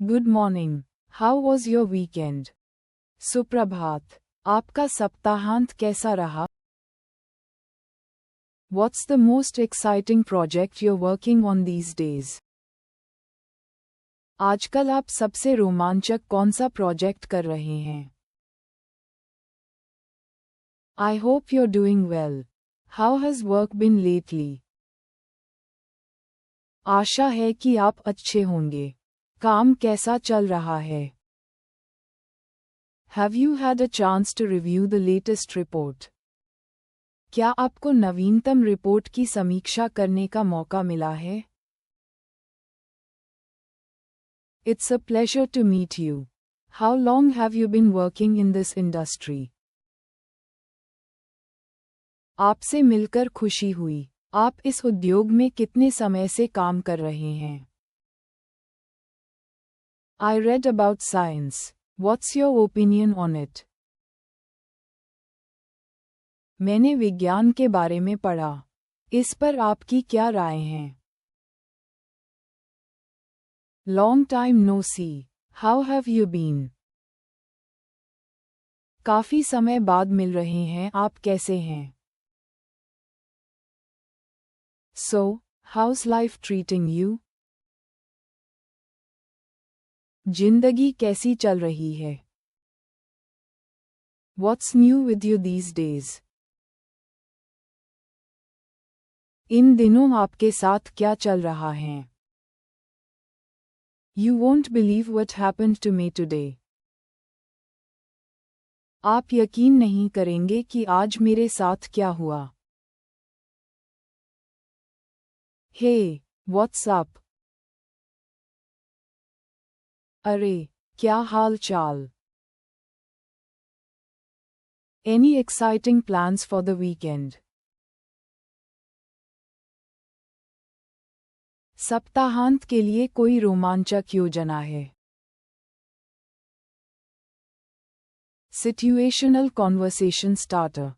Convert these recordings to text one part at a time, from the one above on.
Good morning. How was your weekend? सुप्रभात। आपका सप्ताहांत कैसा रहा? What's the most exciting project you're working on these days? आजकल आप सबसे रोमांचक कौन सा प्रोजेक्ट कर रहे हैं? I hope you're doing well. How has work been lately? आशा है कि आप अच्छे होंगे। काम कैसा चल रहा है? Have you had a chance to review the latest report? क्या आपको नवीनतम रिपोर्ट की समीक्षा करने का मौका मिला है? It's a pleasure to meet you. How long have you been working in this industry? आपसे मिलकर खुशी हुई। आप इस उद्योग में कितने समय से काम कर रहे हैं? I read about science. What's your opinion on it? मैंने विज्ञान के बारे में पढ़ा। इस पर आपकी क्या राय है? Long time no see. How have you been? काफी समय बाद मिल रहे हैं, आप कैसे हैं? So, how's life treating you? जिंदगी कैसी चल रही है? What's new with you these days? इन दिनों आपके साथ क्या चल रहा है? You won't believe what happened to me today. आप यकीन नहीं करेंगे कि आज मेरे साथ क्या हुआ। Hey, what's up? अरे, क्या हाल चाल? Any exciting plans for the weekend? सप्ताहांत के लिए कोई रोमांचक योजना है? Situational conversation starter.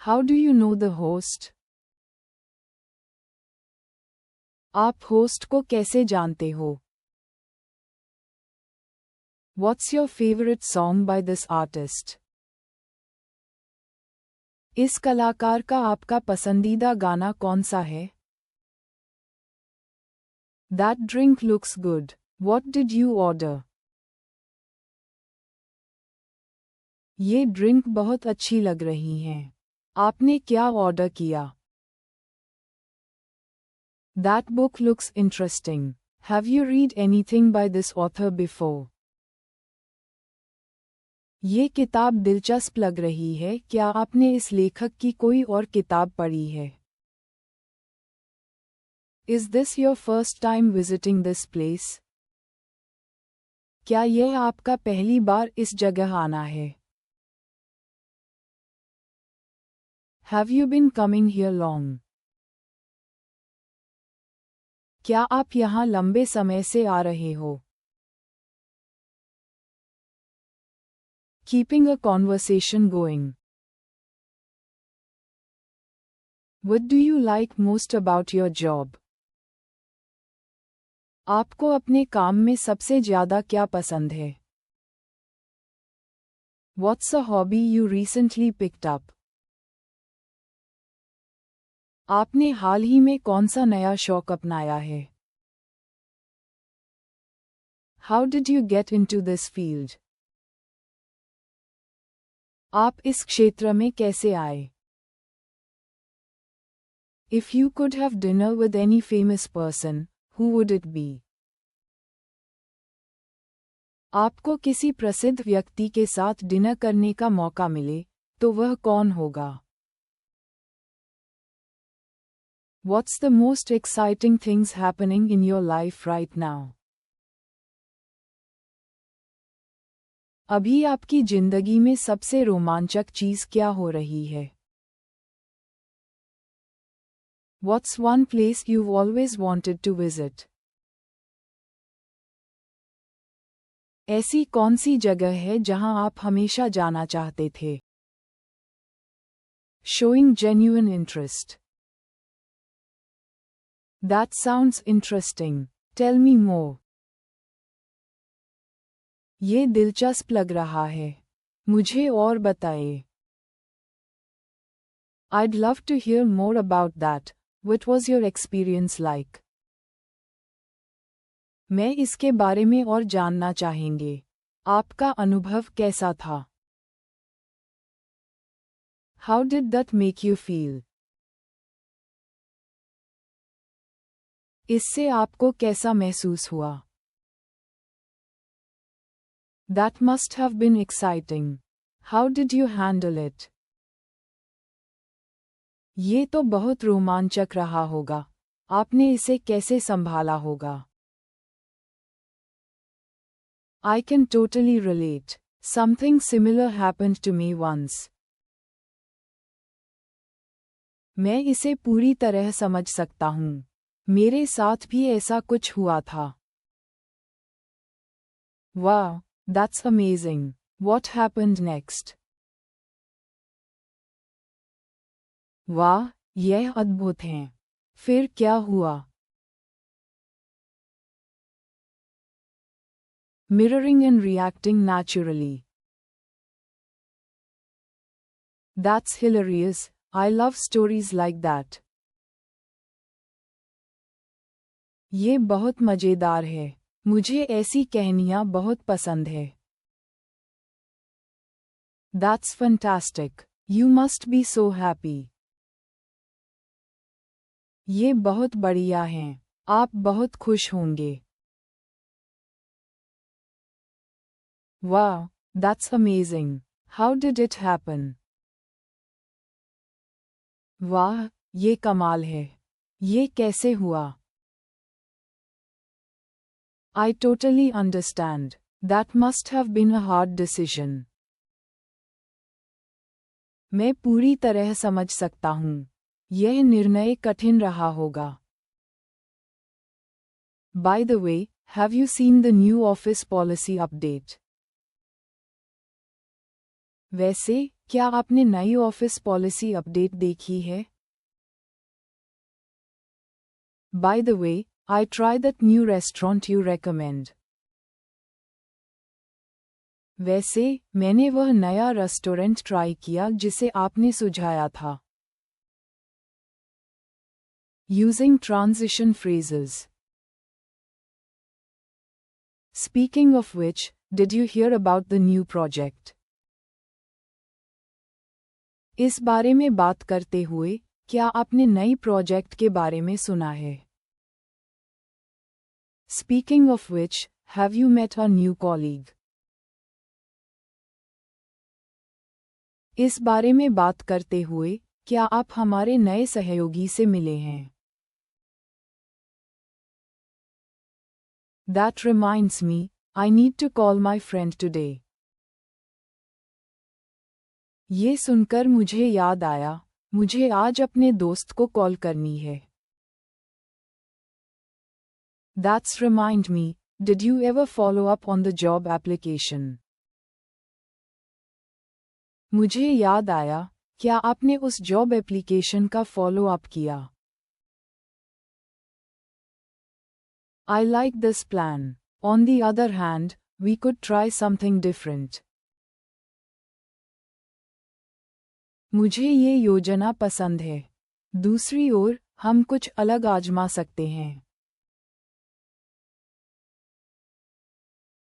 How do you know the host? आप होस्ट को कैसे जानते हो? What's your favorite song by this artist? इस कलाकार का आपका पसंदीदा गाना कौन सा है? That drink looks good. What did you order? ये ड्रिंक बहुत अच्छी लग रही हैं। आपने क्या ऑर्डर किया? That book looks interesting. Have you read anything by this author before? ये किताब दिलचस्प लग रही है, क्या आपने इस लेखक की कोई और किताब पढ़ी है? Is this your first time visiting this place? क्या यह आपका पहली बार इस जगह आना है? Have you been coming here long? क्या आप यहाँ लंबे समय से आ रहे हो? Keeping a conversation going. What do you like most about your job? आपको अपने काम में सबसे ज्यादा क्या पसंद है? What's a hobby you recently picked up? आपने हाल ही में कौन सा नया शौक अपनाया है? How did you get into this field? आप इस क्षेत्र में कैसे आए? If you could have dinner with any famous person, who would it be? आपको किसी प्रसिद्ध व्यक्ति के साथ डिनर करने का मौका मिले, तो वह कौन होगा? What's the most exciting things happening in your life right now? अभी आपकी जिंदगी में सबसे रोमांचक चीज क्या हो रही है? What's one place you've always wanted to visit? ऐसी कौन सी जगह है जहां आप हमेशा जाना चाहते थे? Showing genuine interest. That sounds interesting. Tell me more. ये दिलचस्प लग रहा है। मुझे और बताइए। I'd love to hear more about that. What was your experience like? मैं इसके बारे में और जानना चाहेंगे। आपका अनुभव कैसा था? How did that make you feel? इससे आपको कैसा महसूस हुआ? That must have been exciting. How did you handle it? ये तो बहुत रोमांचक रहा होगा। आपने इसे कैसे संभाला होगा? I can totally relate. Something similar happened to me once. मैं इसे पूरी तरह समझ सकता हूँ। मेरे साथ भी ऐसा कुछ हुआ था। Wow, that's amazing. What happened next? वाह, यह अद्भुत है। फिर क्या हुआ? Mirroring and reacting naturally. That's hilarious. I love stories like that. ये बहुत मजेदार है। मुझे ऐसी कहानियाँ बहुत पसंद है। That's fantastic. You must be so happy. ये बहुत बढ़िया है। आप बहुत खुश होंगे। Wow, that's amazing. How did it happen? वाह, ये कमाल है। ये कैसे हुआ? I totally understand. That must have been a hard decision. मैं पूरी तरह समझ सकता हूँ। यह निर्णय कठिन रहा होगा। By the way, have you seen the new office policy update? वैसे, क्या आपने नई ऑफिस पॉलिसी अपडेट देखी है? By the way, I tried that new restaurant you recommend. वैसे, मैंने वह नया रेस्टोरेंट ट्राई किया जिसे आपने सुझाया था। Using transition phrases. Speaking of which, did you hear about the new project? इस बारे में बात करते हुए, क्या आपने नई प्रोजेक्ट के बारे में सुना है? Speaking of which, have you met a new colleague? इस बारे में बात करते हुए, क्या आप हमारे नए सहयोगी से मिले हैं? That reminds me, I need to call my friend today. ये सुनकर मुझे याद आया, मुझे आज अपने दोस्त को कॉल करनी है। That's remind me, did you ever follow up on the job application? मुझे याद आया, क्या आपने उस जॉब एप्लीकेशन का फॉलो अप किया? I like this plan. On the other hand, we could try something different. मुझे ये योजना पसंद है। दूसरी ओर, हम कुछ अलग आजमा सकते हैं।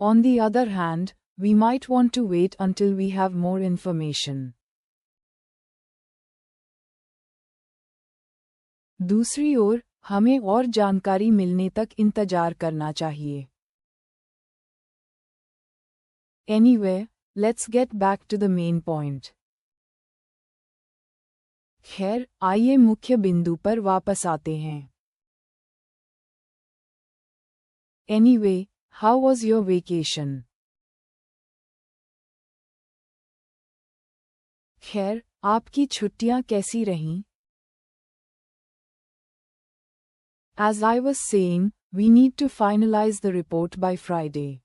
On the other hand, we might want to wait until we have more information. दूसरी ओर, हमें और जानकारी मिलने तक इंतजार करना चाहिए। Anyway, let's get back to the main point. खैर, आइए मुख्य बिंदु पर वापस आते हैं। Anyway, how was your vacation? खैर, आपकी छुट्टियां कैसी रहीं? As I was saying, we need to finalize the report by Friday.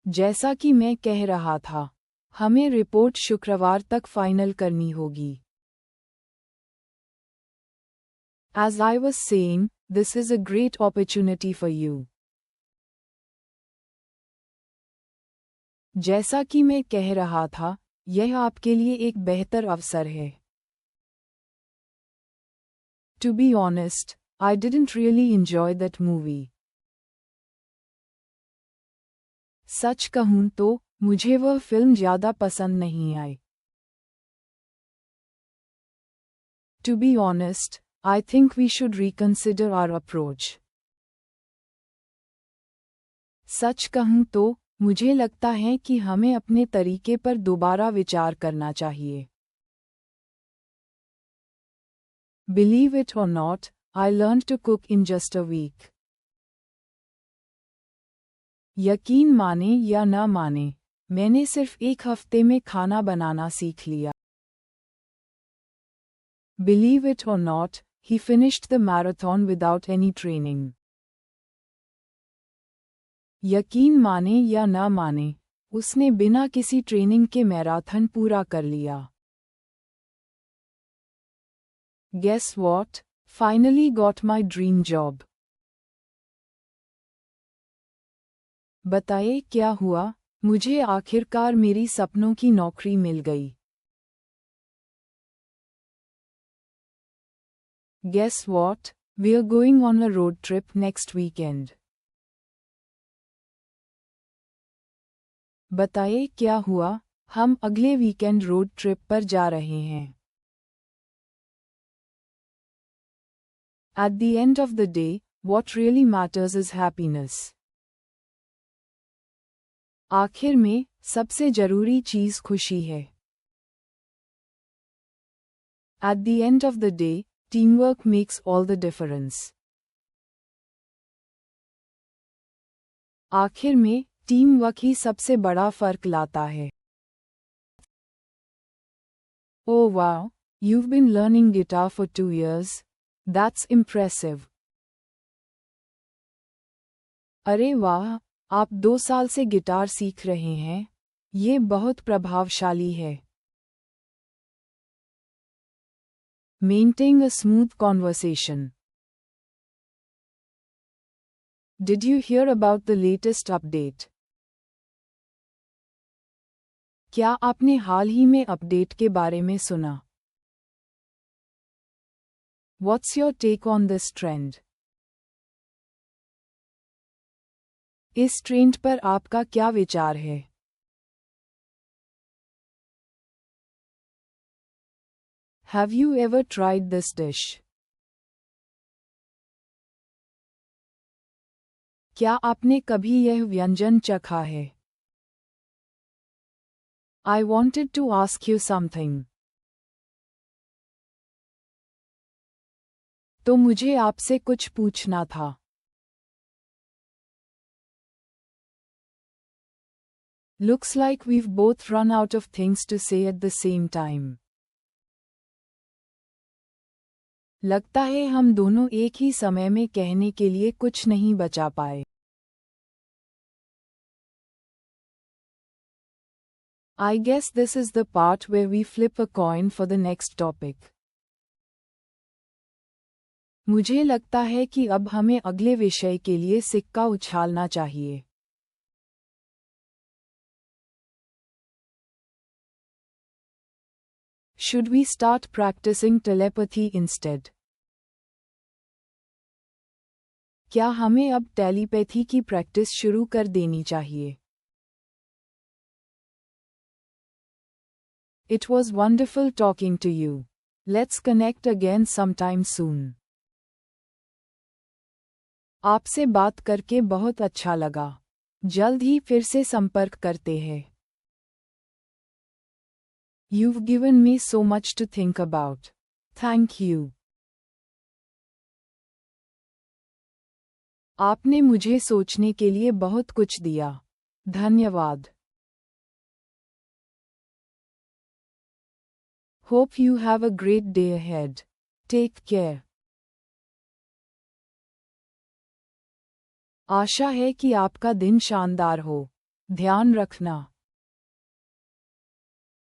जैसा कि मैं कह रहा था, हमें रिपोर्ट शुक्रवार तक फाइनल करनी होगी। As I was saying, This is a great opportunity for you. जैसा कि मैं कह रहा था, यह आपके लिए एक बेहतर अवसर है. To be honest, I didn't really enjoy that movie. सच कहूं तो मुझे वह फिल्म ज्यादा पसंद नहीं आई. To be honest, I think we should reconsider our approach. सच कहूं तो मुझे लगता है कि हमें अपने तरीके पर दोबारा विचार करना चाहिए. Believe it or not, I learned to cook in just a week. यकीन माने या न माने, मैंने सिर्फ एक हफ्ते में खाना बनाना सीख लिया. Believe it or not, he finished the marathon without any training. यकीन माने या न माने, उसने बिना किसी ट्रेनिंग के मैराथन पूरा कर लिया. Guess what? Finally got my dream job. बताए क्या हुआ? मुझे आखिरकार मेरी सपनों की नौकरी मिल गई. Guess what? We're going on a road trip next weekend. बताए क्या हुआ? हम अगले वीकेंड रोड ट्रिप पर जा रहे हैं. At the end of the day, what really matters is happiness. आखिर में, सबसे जरूरी चीज खुशी है. At the end of the day, teamwork makes all the difference. आखिर में, टीम वर्क ही सबसे बड़ा फर्क लाता है. Oh wow, you've been learning guitar for 2 years. That's impressive. अरे वाह, आप 2 साल से गिटार सीख रहे हैं. ये बहुत प्रभावशाली है. Maintain a smooth conversation. Did you hear about the latest update? क्या आपने हाल ही में अपडेट के बारे में सुना? What's your take on this trend? इस ट्रेंड पर आपका क्या विचार है? Have you ever tried this dish? क्या आपने कभी यह व्यंजन चखा है? I wanted to ask you something. तो मुझे आपसे कुछ पूछना था. Looks like we've both run out of things to say at the same time. लगता है हम दोनों एक ही समय में कहने के लिए कुछ नहीं बचा पाए. I guess this is the part where we flip a coin for the next topic. मुझे लगता है कि अब हमें अगले विषय के लिए सिक्का उछालना चाहिए. Should we start practicing telepathy instead? क्या हमें अब टेलीपैथी की प्रैक्टिस शुरू कर देनी चाहिए? It was wonderful talking to you. Let's connect again sometime soon. आपसे बात करके बहुत अच्छा लगा. जल्द ही फिर से संपर्क करते हैं. You've given me so much to think about. Thank you. आपने मुझे सोचने के लिए बहुत कुछ दिया. धन्यवाद. Hope you have a great day ahead. Take care. आशा है कि आपका दिन शानदार हो. ध्यान रखना.